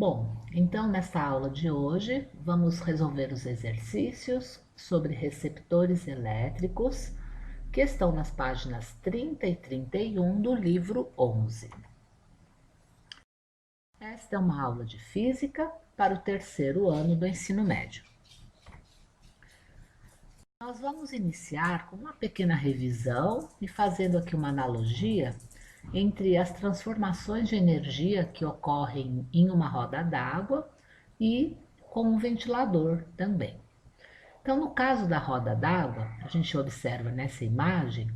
Bom, então nessa aula de hoje vamos resolver os exercícios sobre receptores elétricos que estão nas páginas 30 e 31 do livro 11. Esta é uma aula de física para o terceiro ano do ensino médio. Nós vamos iniciar com uma pequena revisão e fazendo aqui uma analogia entre as transformações de energia que ocorrem em uma roda d'água e com um ventilador também. Então, no caso da roda d'água, a gente observa nessa imagem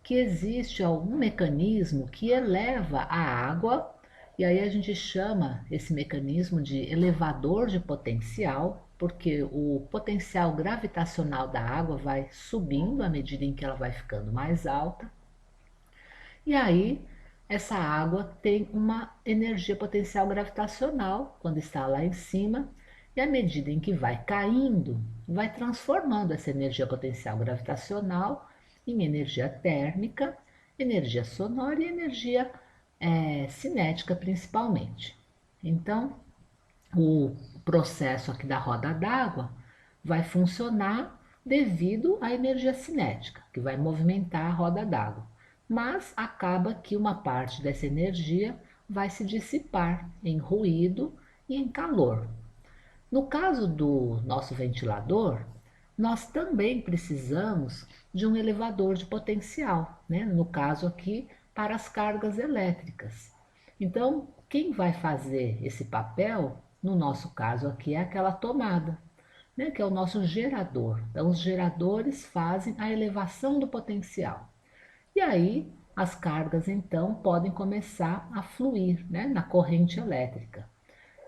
que existe algum mecanismo que eleva a água, e aí a gente chama esse mecanismo de elevador de potencial, porque o potencial gravitacional da água vai subindo à medida em que ela vai ficando mais alta. E aí, essa água tem uma energia potencial gravitacional quando está lá em cima, e à medida em que vai caindo, vai transformando essa energia potencial gravitacional em energia térmica, energia sonora e energia cinética principalmente. Então, o processo aqui da roda d'água vai funcionar devido à energia cinética, que vai movimentar a roda d'água. Mas acaba que uma parte dessa energia vai se dissipar em ruído e em calor. No caso do nosso ventilador, nós também precisamos de um elevador de potencial, né? No caso aqui, para as cargas elétricas. Então, quem vai fazer esse papel, no nosso caso aqui, é aquela tomada, né? Que é o nosso gerador. Então, os geradores fazem a elevação do potencial. E aí, as cargas então podem começar a fluir, né? Na corrente elétrica.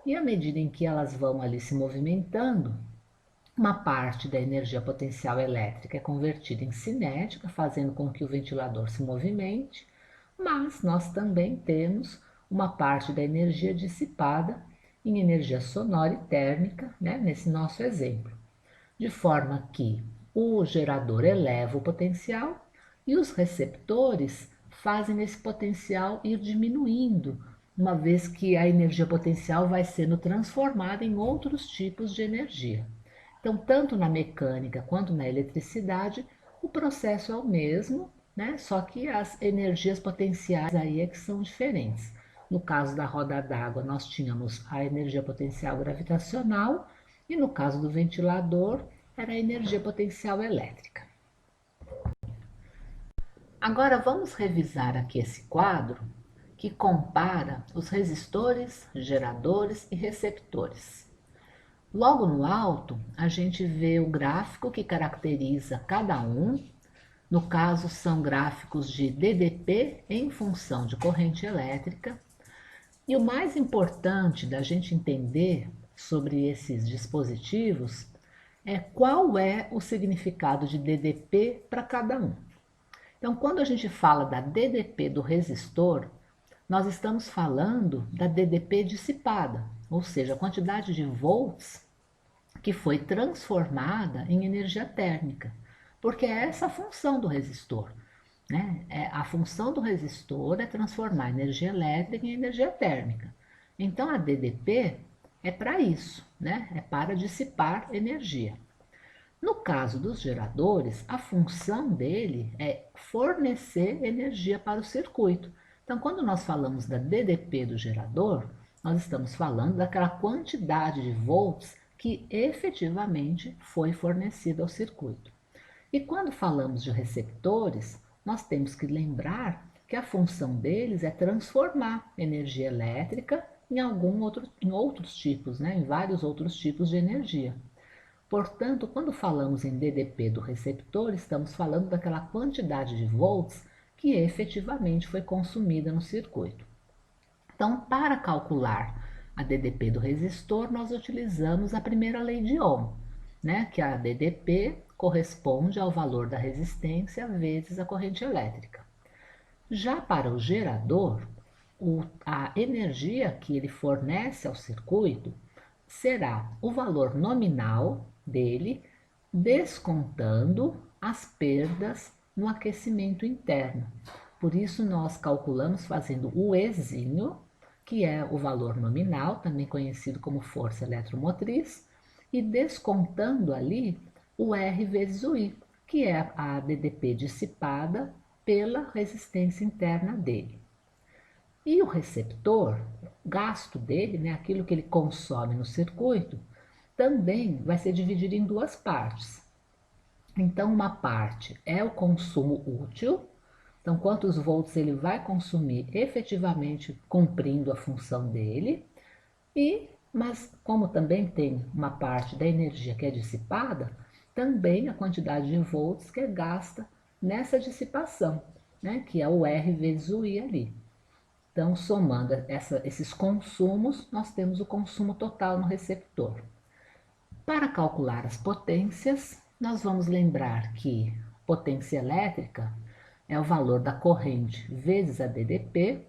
E à medida em que elas vão ali se movimentando, uma parte da energia potencial elétrica é convertida em cinética, fazendo com que o ventilador se movimente, mas nós também temos uma parte da energia dissipada em energia sonora e térmica, né, nesse nosso exemplo, de forma que o gerador eleva o potencial e os receptores fazem esse potencial ir diminuindo, uma vez que a energia potencial vai sendo transformada em outros tipos de energia. Então, tanto na mecânica quanto na eletricidade, o processo é o mesmo, né? Só que as energias potenciais aí é que são diferentes. No caso da roda d'água, nós tínhamos a energia potencial gravitacional e no caso do ventilador, era a energia potencial elétrica. Agora vamos revisar aqui esse quadro que compara os resistores, geradores e receptores. Logo no alto, a gente vê o gráfico que caracteriza cada um. No caso, são gráficos de DDP em função de corrente elétrica. E o mais importante da gente entender sobre esses dispositivos é qual é o significado de DDP para cada um. Então, quando a gente fala da DDP do resistor, nós estamos falando da DDP dissipada, ou seja, a quantidade de volts que foi transformada em energia térmica, porque é essa a função do resistor. Né? A função do resistor é transformar energia elétrica em energia térmica. Então a DDP é para isso, né? É para dissipar energia. No caso dos geradores, a função dele é fornecer energia para o circuito. Então, quando nós falamos da DDP do gerador, nós estamos falando daquela quantidade de volts que efetivamente foi fornecida ao circuito. E quando falamos de receptores, nós temos que lembrar que a função deles é transformar energia elétrica em outros tipos, né? Em vários outros tipos de energia. Portanto, quando falamos em DDP do receptor, estamos falando daquela quantidade de volts que efetivamente foi consumida no circuito. Então, para calcular a DDP do resistor, nós utilizamos a primeira lei de Ohm, né? Que a DDP corresponde ao valor da resistência vezes a corrente elétrica. Já para o gerador, a energia que ele fornece ao circuito será o valor nominal dele, descontando as perdas no aquecimento interno. Por isso, nós calculamos fazendo o Ezinho, que é o valor nominal, também conhecido como força eletromotriz, e descontando ali o R vezes o I, que é a DDP dissipada pela resistência interna dele. E o receptor, o gasto dele, né, aquilo que ele consome no circuito, também vai ser dividido em duas partes. Então, uma parte é o consumo útil, então quantos volts ele vai consumir efetivamente cumprindo a função dele, mas como também tem uma parte da energia que é dissipada, também a quantidade de volts que é gasta nessa dissipação, né, que é o R vezes o I ali. Então, somando esses consumos, nós temos o consumo total no receptor. Para calcular as potências, nós vamos lembrar que potência elétrica é o valor da corrente vezes a DDP,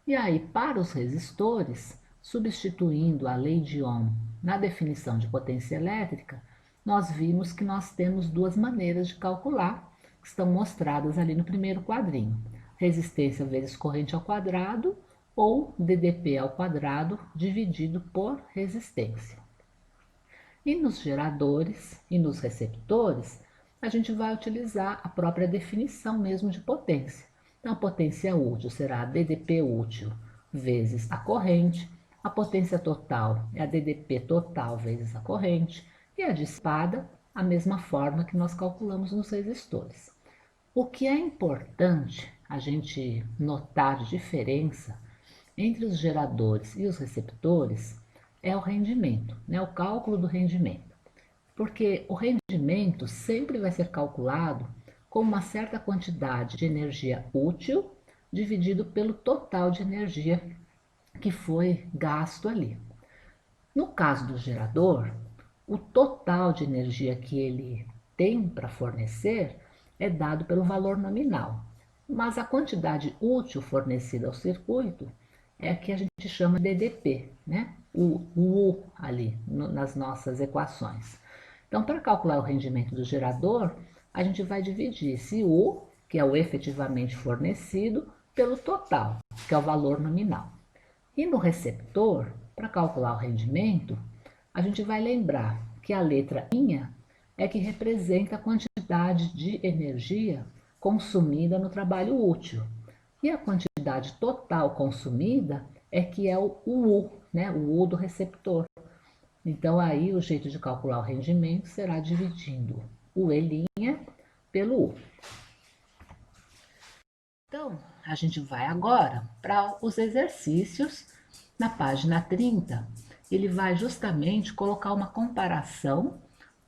e aí para os resistores, substituindo a lei de Ohm na definição de potência elétrica, nós vimos que nós temos duas maneiras de calcular, que estão mostradas ali no primeiro quadrinho. Resistência vezes corrente ao quadrado ou DDP ao quadrado dividido por resistência. E nos geradores e nos receptores, a gente vai utilizar a própria definição mesmo de potência. Então, a potência útil será a DDP útil vezes a corrente, a potência total é a DDP total vezes a corrente, e a dissipada, a mesma forma que nós calculamos nos resistores. O que é importante a gente notar de diferença entre os geradores e os receptores é o rendimento, né? O cálculo do rendimento. Porque o rendimento sempre vai ser calculado com uma certa quantidade de energia útil dividido pelo total de energia que foi gasto ali. No caso do gerador, o total de energia que ele tem para fornecer é dado pelo valor nominal, mas a quantidade útil fornecida ao circuito é a que a gente chama de DDP, né? O U ali nas nossas equações. Então, para calcular o rendimento do gerador, a gente vai dividir esse U, que é o efetivamente fornecido, pelo total, que é o valor nominal. E no receptor, para calcular o rendimento, a gente vai lembrar que a letra I é que representa a quantidade de energia consumida no trabalho útil. E a quantidade total consumida é que é o U, né? O U do receptor. Então, aí o jeito de calcular o rendimento será dividindo o E' pelo U. Então, a gente vai agora para os exercícios. Na página 30, ele vai justamente colocar uma comparação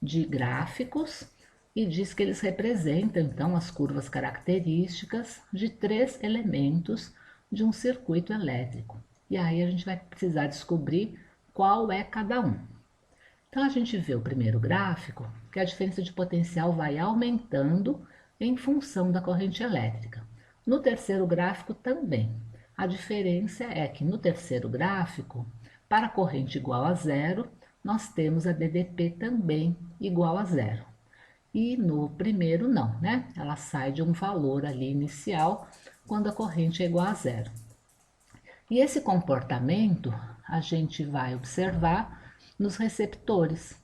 de gráficos e diz que eles representam, então, as curvas características de três elementos de um circuito elétrico. E aí a gente vai precisar descobrir qual é cada um. Então, a gente vê o primeiro gráfico, que a diferença de potencial vai aumentando em função da corrente elétrica. No terceiro gráfico também. A diferença é que no terceiro gráfico, para a corrente igual a zero, nós temos a DDP também igual a zero. E no primeiro não, né? Ela sai de um valor ali inicial quando a corrente é igual a zero. E esse comportamento a gente vai observar nos receptores.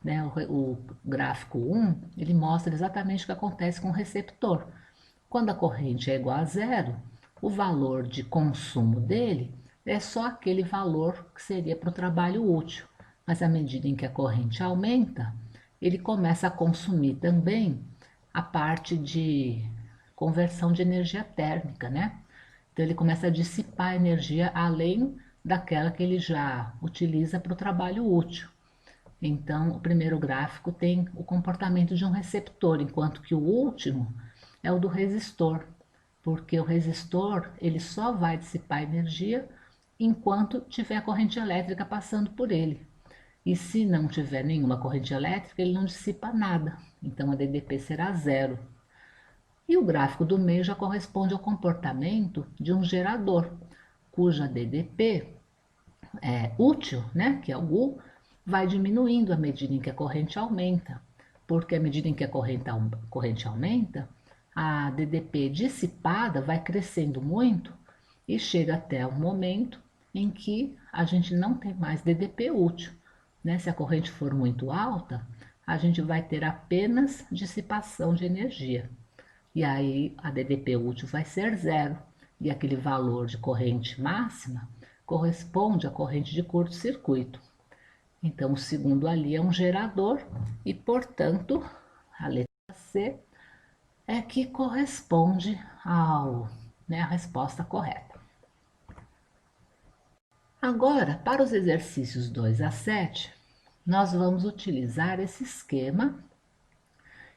Né? O gráfico 1 ele mostra exatamente o que acontece com o receptor. Quando a corrente é igual a zero, o valor de consumo dele é só aquele valor que seria para o trabalho útil. Mas à medida em que a corrente aumenta, ele começa a consumir também a parte de conversão de energia térmica, né? Então ele começa a dissipar energia além daquela que ele já utiliza para o trabalho útil. Então, o primeiro gráfico tem o comportamento de um receptor, enquanto que o último é o do resistor, porque o resistor ele só vai dissipar energia enquanto tiver a corrente elétrica passando por ele. E se não tiver nenhuma corrente elétrica, ele não dissipa nada. Então a DDP será zero. E o gráfico do meio já corresponde ao comportamento de um gerador, cuja DDP útil, né, que é o U, vai diminuindo à medida em que a corrente aumenta, porque à medida em que a corrente aumenta, a DDP dissipada vai crescendo muito e chega até um momento em que a gente não tem mais DDP útil, né? Se a corrente for muito alta, a gente vai ter apenas dissipação de energia. E aí a DDP útil vai ser zero. E aquele valor de corrente máxima corresponde à corrente de curto-circuito. Então, o segundo ali é um gerador e, portanto, a letra C é que corresponde ao, né, a resposta correta. Agora, para os exercícios 2 a 7, nós vamos utilizar esse esquema.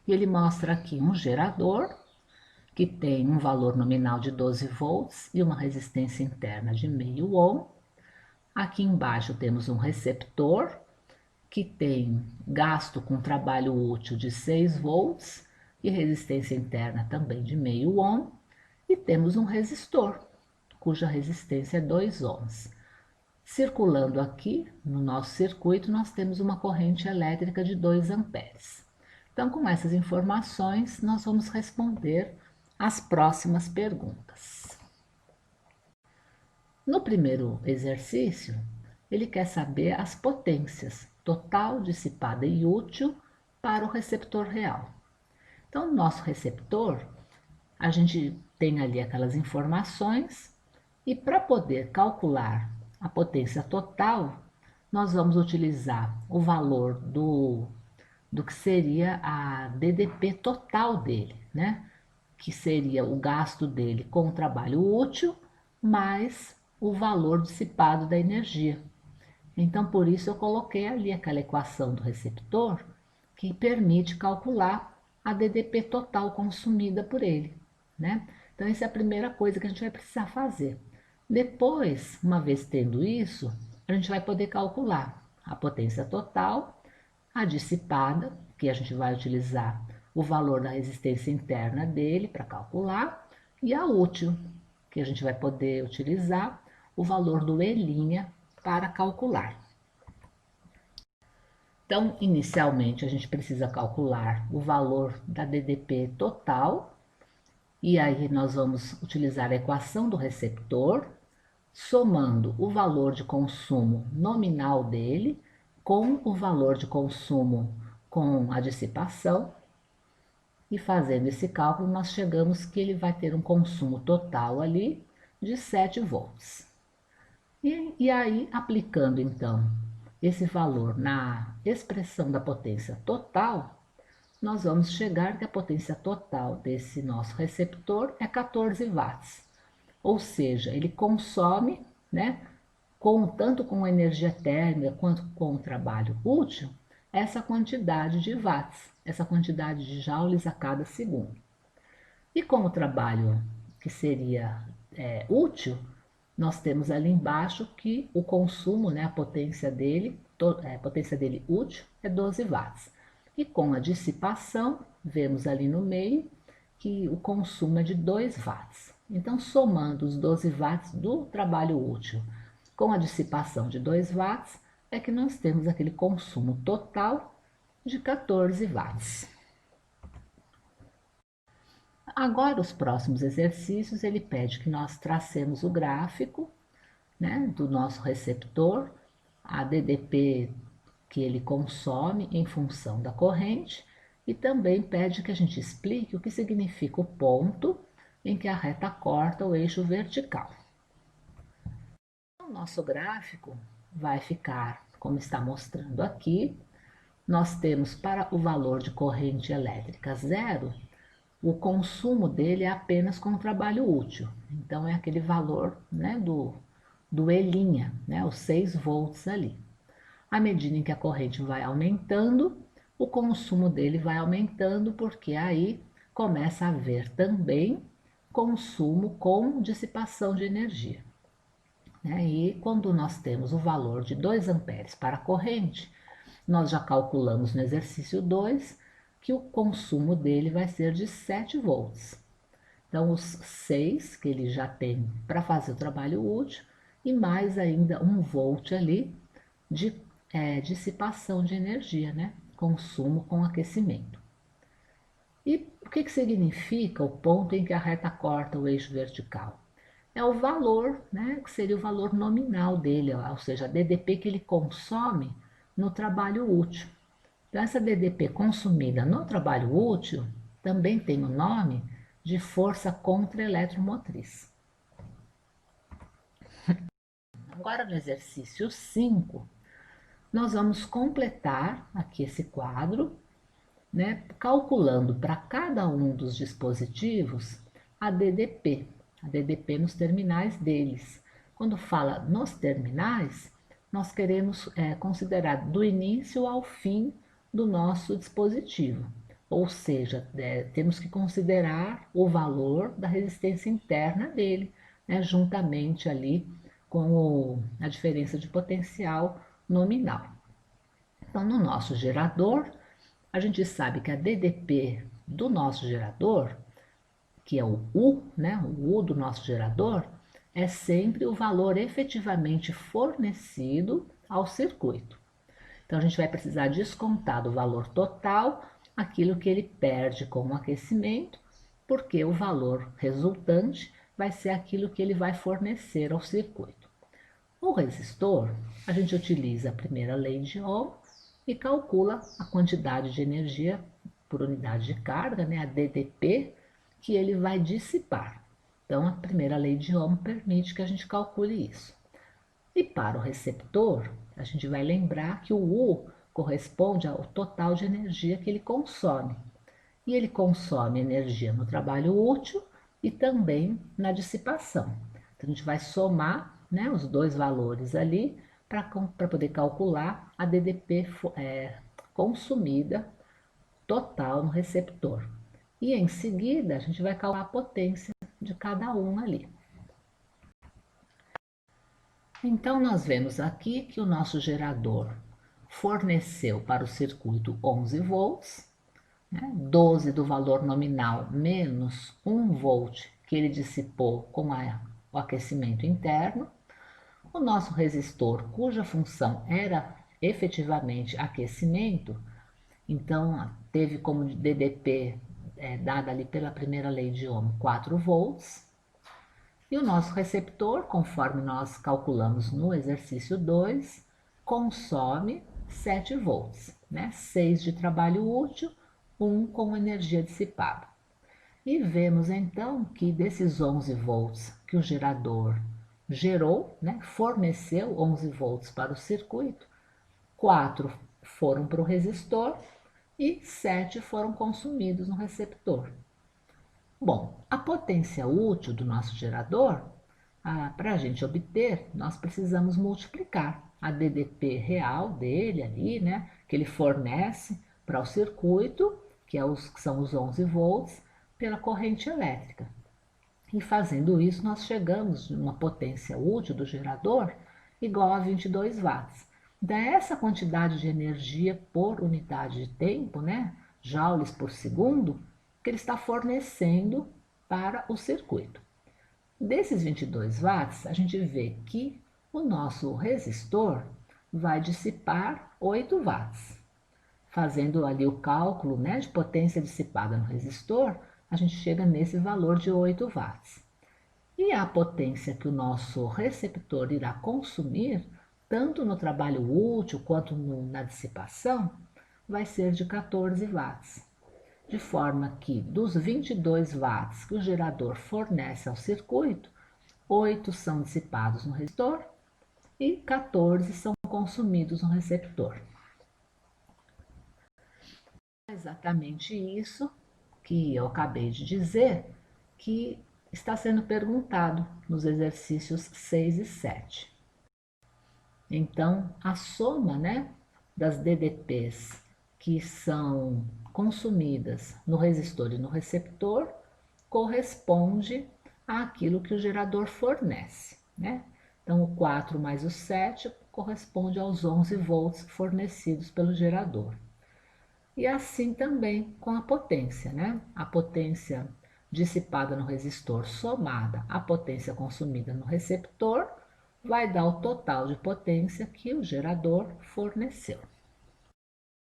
E ele mostra aqui um gerador que tem um valor nominal de 12 volts e uma resistência interna de meio ohm. Aqui embaixo temos um receptor que tem gasto com trabalho útil de 6 volts e resistência interna também de meio ohm. E temos um resistor, cuja resistência é 2 ohms. Circulando aqui no nosso circuito, nós temos uma corrente elétrica de 2 amperes. Então, com essas informações, nós vamos responder as próximas perguntas. No primeiro exercício, ele quer saber as potências total, dissipada e útil para o receptor real. Então, no nosso receptor, a gente tem ali aquelas informações e para poder calcular a potência total, nós vamos utilizar o valor do que seria a DDP total dele, né? Que seria o gasto dele com o trabalho útil mais o valor dissipado da energia. Então, por isso eu coloquei ali aquela equação do receptor que permite calcular a DDP total consumida por ele, né? Então, essa é a primeira coisa que a gente vai precisar fazer. Depois, uma vez tendo isso, a gente vai poder calcular a potência total, a dissipada, que a gente vai utilizar o valor da resistência interna dele para calcular, e a útil, que a gente vai poder utilizar o valor do E' para calcular. Então, inicialmente, a gente precisa calcular o valor da DDP total, e aí nós vamos utilizar a equação do receptor, somando o valor de consumo nominal dele com o valor de consumo com a dissipação, e fazendo esse cálculo, nós chegamos que ele vai ter um consumo total ali de 7 volts. E aí, aplicando então esse valor na expressão da potência total, nós vamos chegar que a potência total desse nosso receptor é 14 watts. Ou seja, ele consome, né, tanto com energia térmica quanto com o trabalho útil, essa quantidade de watts, essa quantidade de joules a cada segundo. E com o trabalho que seria útil, nós temos ali embaixo que o consumo, né, a potência dele útil é 12 watts. E com a dissipação, vemos ali no meio que o consumo é de 2 watts. Então, somando os 12 watts do trabalho útil com a dissipação de 2 watts, é que nós temos aquele consumo total de 14 watts. Agora, os próximos exercícios, ele pede que nós tracemos o gráfico, né, do nosso receptor, a DDP que ele consome em função da corrente, e também pede que a gente explique o que significa o ponto em que a reta corta o eixo vertical. O nosso gráfico vai ficar como está mostrando aqui. Nós temos para o valor de corrente elétrica zero, o consumo dele é apenas com o trabalho útil. Então, é aquele valor, né, do E', né, os 6 volts ali. À medida em que a corrente vai aumentando, o consumo dele vai aumentando, porque aí começa a haver também consumo com dissipação de energia, né? E quando nós temos o valor de 2 amperes para a corrente, nós já calculamos no exercício 2 que o consumo dele vai ser de 7 volts. Então, os 6 que ele já tem para fazer o trabalho útil e mais ainda 1 volt ali de dissipação de energia, né? Consumo com aquecimento. E o que significa o ponto em que a reta corta o eixo vertical? é o valor, né, que seria o valor nominal dele, ou seja, a DDP que ele consome no trabalho útil. Então, essa DDP consumida no trabalho útil também tem o nome de força contra-eletromotriz. Agora, no exercício 5, nós vamos completar aqui esse quadro, né, calculando para cada um dos dispositivos a DDP nos terminais deles. Quando fala nos terminais, nós queremos considerar do início ao fim do nosso dispositivo, ou seja, temos que considerar o valor da resistência interna dele, né, juntamente ali com a diferença de potencial nominal. Então, no nosso gerador, a gente sabe que a DDP do nosso gerador, que é o U, né, o U do nosso gerador, é sempre o valor efetivamente fornecido ao circuito. Então, a gente vai precisar descontar do valor total aquilo que ele perde como aquecimento, porque o valor resultante vai ser aquilo que ele vai fornecer ao circuito. O resistor, a gente utiliza a primeira lei de Ohm e calcula a quantidade de energia por unidade de carga, né, a DDP, que ele vai dissipar. Então, a primeira lei de Ohm permite que a gente calcule isso. E para o receptor, a gente vai lembrar que o U corresponde ao total de energia que ele consome. E ele consome energia no trabalho útil e também na dissipação. Então, a gente vai somar, né, os dois valores ali para poder calcular a DDP consumida total no receptor. E em seguida, a gente vai calcular a potência de cada um ali. Então, nós vemos aqui que o nosso gerador forneceu para o circuito 11 volts, né, 12 do valor nominal menos 1 volt que ele dissipou com o aquecimento interno. O nosso resistor, cuja função era efetivamente aquecimento, então teve como DDP dada ali pela primeira lei de Ohm 4 volts. E o nosso receptor, conforme nós calculamos no exercício 2, consome 7 volts, né? 6 de trabalho útil, 1 com energia dissipada. E vemos então que desses 11 volts que o gerador gerou, né, forneceu 11 volts para o circuito, 4 foram para o resistor e 7 foram consumidos no receptor. Bom, a potência útil do nosso gerador, para a gente obter, nós precisamos multiplicar a DDP real dele ali, né, que ele fornece para o circuito, que são os 11 volts, pela corrente elétrica. E fazendo isso, nós chegamos a uma potência útil do gerador igual a 22 watts. Dessa quantidade de energia por unidade de tempo, né, joules por segundo, que ele está fornecendo para o circuito. Desses 22 watts, a gente vê que o nosso resistor vai dissipar 8 watts. Fazendo ali o cálculo, né, de potência dissipada no resistor, a gente chega nesse valor de 8 watts. E a potência que o nosso receptor irá consumir, tanto no trabalho útil quanto na dissipação, vai ser de 14 watts. De forma que dos 22 watts que o gerador fornece ao circuito, 8 são dissipados no resistor e 14 são consumidos no receptor. É exatamente isso que eu acabei de dizer que está sendo perguntado nos exercícios 6 e 7. Então, a soma, né, das DDPs que são consumidas no resistor e no receptor corresponde àquilo que o gerador fornece, né? Então, o 4 mais o 7 corresponde aos 11 volts fornecidos pelo gerador. E assim também com a potência, né? A potência dissipada no resistor somada à potência consumida no receptor vai dar o total de potência que o gerador forneceu.